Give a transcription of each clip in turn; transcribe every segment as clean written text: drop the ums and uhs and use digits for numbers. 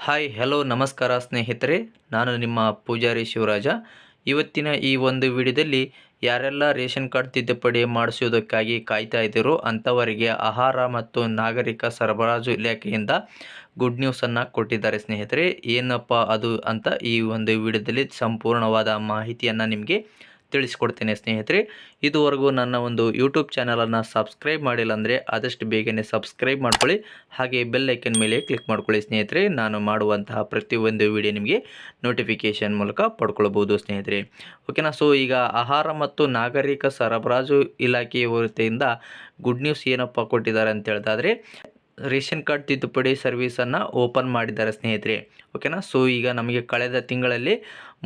Hi hello ನಮಸ್ಕಾರ ಸ್ನೇಹಿತರೆ, ನಾನು ನಿಮ್ಮ ಪೂಜಾರಿ ಶಿವರಾಜ. ಇವತ್ತಿನ ಈ ಒಂದು ವಿಡಿಯೋದಲ್ಲಿ ಯಾರೆಲ್ಲ ರೇಷನ್ ಕಾರ್ಡ್ ತಿದ್ದುಪಡಿ ಮಾಡಿಸುವುದಕ್ಕಾಗಿ ಕಾಯ್ತಾ ಇದ್ದೀರೋ ಅಂಥವರಿಗೆ ಆಹಾರ ಮತ್ತು ನಾಗರಿಕ ಸರಬರಾಜು ಇಲಾಖೆಯಿಂದ ಗುಡ್ ನ್ಯೂಸನ್ನು ಕೊಟ್ಟಿದ್ದಾರೆ ಸ್ನೇಹಿತರೆ. ಏನಪ್ಪ ಅದು ಅಂತ ಈ ಒಂದು ವಿಡಿಯೋದಲ್ಲಿ ಸಂಪೂರ್ಣವಾದ ಮಾಹಿತಿಯನ್ನು ನಿಮಗೆ ತಿಳಿಸ್ಕೊಡ್ತೇನೆ ಸ್ನೇಹಿತರೆ. ಇದುವರೆಗೂ ನನ್ನ ಒಂದು ಯೂಟ್ಯೂಬ್ ಚಾನಲನ್ನು ಸಬ್ಸ್ಕ್ರೈಬ್ ಮಾಡಿಲ್ಲ ಅಂದರೆ ಆದಷ್ಟು ಬೇಗನೆ ಸಬ್ಸ್ಕ್ರೈಬ್ ಮಾಡ್ಕೊಳ್ಳಿ, ಹಾಗೆ ಬೆಲ್ ಐಕನ್ ಮೇಲೆ ಕ್ಲಿಕ್ ಮಾಡ್ಕೊಳ್ಳಿ ಸ್ನೇಹಿತರೆ. ನಾನು ಮಾಡುವಂತಹ ಪ್ರತಿಯೊಂದು ವಿಡಿಯೋ ನಿಮಗೆ ನೋಟಿಫಿಕೇಷನ್ ಮೂಲಕ ಪಡ್ಕೊಳ್ಬೋದು ಸ್ನೇಹಿತರೆ. ಓಕೆನಾ. ಸೊ ಈಗ ಆಹಾರ ಮತ್ತು ನಾಗರಿಕ ಸರಬರಾಜು ಇಲಾಖೆಯ ವತಿಯಿಂದ ಗುಡ್ ನ್ಯೂಸ್ ಏನಪ್ಪ ಕೊಟ್ಟಿದ್ದಾರೆ ಅಂತ ಹೇಳಿದಾದರೆ, ರೇಷನ್ ಕಾರ್ಡ್ ತಿದ್ದುಪಡಿ ಸರ್ವಿಸನ್ನು ಓಪನ್ ಮಾಡಿದ್ದಾರೆ ಸ್ನೇಹಿತರೆ. ಓಕೆನಾ. ಸೊ ಈಗ ನಮಗೆ ಕಳೆದ ತಿಂಗಳಲ್ಲಿ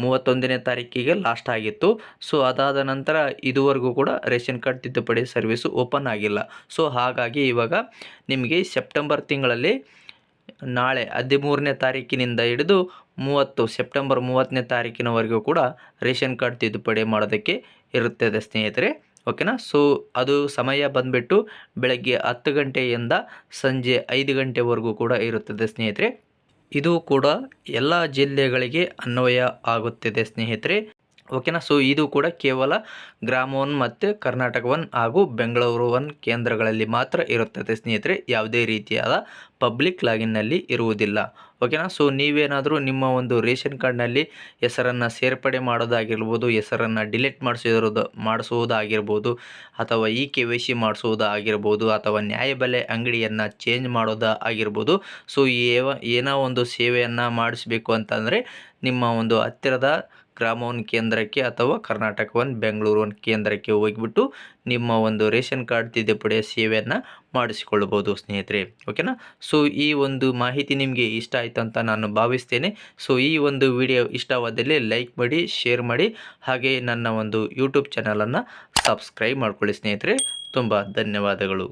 31ನೇ ತಾರೀಕಿಗೆ ಲಾಸ್ಟ್ ಆಗಿತ್ತು. ಸೊ ಅದಾದ ನಂತರ ಇದುವರೆಗೂ ಕೂಡ ರೇಷನ್ ಕಾರ್ಡ್ ತಿದ್ದುಪಡಿ ಸರ್ವಿಸು ಓಪನ್ ಆಗಿಲ್ಲ. ಸೊ ಹಾಗಾಗಿ ಇವಾಗ ನಿಮಗೆ ಸೆಪ್ಟೆಂಬರ್ ತಿಂಗಳಲ್ಲಿ ನಾಳೆ 13ನೇ ತಾರೀಕಿನಿಂದ ಹಿಡಿದು ಸೆಪ್ಟೆಂಬರ್ 30ನೇ ತಾರೀಕಿನವರೆಗೂ ಕೂಡ ರೇಷನ್ ಕಾರ್ಡ್ ತಿದ್ದುಪಡಿ ಮಾಡೋದಕ್ಕೆ ಇರುತ್ತದೆ ಸ್ನೇಹಿತರೆ. ಓಕೆನಾ. ಸೊ ಅದು ಸಮಯ ಬಂದುಬಿಟ್ಟು ಬೆಳಗ್ಗೆ 10 ಗಂಟೆಯಿಂದ ಸಂಜೆ 5 ಗಂಟೆವರೆಗೂ ಕೂಡ ಇರುತ್ತದೆ ಸ್ನೇಹಿತರೆ. ಇದು ಕೂಡ ಎಲ್ಲ ಜಿಲ್ಲೆಗಳಿಗೆ ಅನ್ವಯ ಆಗುತ್ತಿದೆ ಸ್ನೇಹಿತರೆ. ಓಕೆನಾ. ಸೊ ಇದು ಕೂಡ ಕೇವಲ ಗ್ರಾಮ 1 ಮತ್ತು ಕರ್ನಾಟಕ 1 ಹಾಗೂ ಬೆಂಗಳೂರು 1 ಕೇಂದ್ರಗಳಲ್ಲಿ ಮಾತ್ರ ಇರುತ್ತದೆ ಸ್ನೇಹಿತರೆ. ಯಾವುದೇ ರೀತಿಯಾದ ಪಬ್ಲಿಕ್ ಲಾಗಿನ್ನಲ್ಲಿ ಇರುವುದಿಲ್ಲ. ಓಕೆನಾ. ಸೊ ನೀವೇನಾದರೂ ನಿಮ್ಮ ಒಂದು ರೇಷನ್ ಕಾರ್ಡ್ನಲ್ಲಿ ಹೆಸರನ್ನು ಸೇರ್ಪಡೆ ಮಾಡೋದಾಗಿರ್ಬೋದು, ಹೆಸರನ್ನು ಡಿಲೀಟ್ ಮಾಡಿಸುವುದಾಗಿರ್ಬೋದು, ಅಥವಾ KYC ಮಾಡಿಸುವುದಾಗಿರ್ಬೋದು, ಅಥವಾ ನ್ಯಾಯಬೆಲೆ ಅಂಗಡಿಯನ್ನು ಚೇಂಜ್ ಮಾಡೋದು ಆಗಿರ್ಬೋದು. ಸೊ ಏನೋ ಒಂದು ಸೇವೆಯನ್ನು ಮಾಡಿಸಬೇಕು ಅಂತಂದರೆ ನಿಮ್ಮ ಒಂದು ಹತ್ತಿರದ ಗ್ರಾಮ 1 ಕೇಂದ್ರಕ್ಕೆ ಅಥವಾ ಕರ್ನಾಟಕ 1 ಬೆಂಗಳೂರು 1 ಕೇಂದ್ರಕ್ಕೆ ಹೋಗಿಬಿಟ್ಟು ನಿಮ್ಮ ಒಂದು ರೇಷನ್ ಕಾರ್ಡ್ ತಿದ್ದುಪಡಿಯ ಸೇವೆಯನ್ನು ಮಾಡಿಸಿಕೊಳ್ಳಬಹುದು ಸ್ನೇಹಿತರೆ. ಓಕೆನಾ. ಸೊ ಈ ಒಂದು ಮಾಹಿತಿ ನಿಮಗೆ ಇಷ್ಟ ಆಯಿತು ಅಂತ ನಾನು ಭಾವಿಸ್ತೇನೆ. ಸೊ ಈ ಒಂದು ವಿಡಿಯೋ ಇಷ್ಟವಾದಲ್ಲಿ ಲೈಕ್ ಮಾಡಿ, ಶೇರ್ ಮಾಡಿ, ಹಾಗೆ ನನ್ನ ಒಂದು ಯೂಟ್ಯೂಬ್ ಚಾನಲನ್ನು ಸಬ್ಸ್ಕ್ರೈಬ್ ಮಾಡ್ಕೊಳ್ಳಿ ಸ್ನೇಹಿತರೆ. ತುಂಬ ಧನ್ಯವಾದಗಳು.